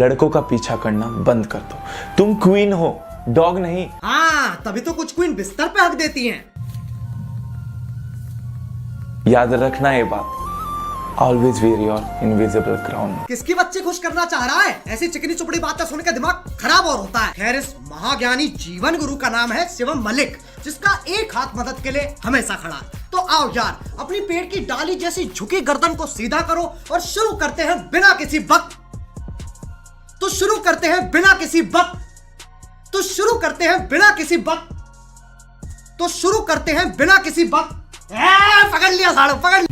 लड़कों का पीछा करना बंद कर दो। तुम क्वीन हो, डॉग नहीं। हाँ, तभी तो कुछ क्वीन बिस्तर पे हक देती हैं। याद रखना ये बात, always wear your invisible crown. किसकी बच्चे खुश करना चाह रहा है? ऐसी चिकनी चुपड़ी बातें सुन के दिमाग खराब और होता है। खैर, इस महाज्ञानी जीवन गुरु का नाम है शिवम मलिक, जिसका एक हाथ मदद के लिए हमेशा खड़ा है। तो आओ यार, अपनी पेड़ की डाली जैसी झुकी गर्दन को सीधा करो और शुरू करते हैं बिना किसी वक्त। तो शुरू करते हैं बिना किसी वक्त। तो शुरू करते हैं बिना किसी वक्त। तो शुरू करते हैं बिना किसी वक्त। पकड़ लिया साड़ू, पकड़ लिया।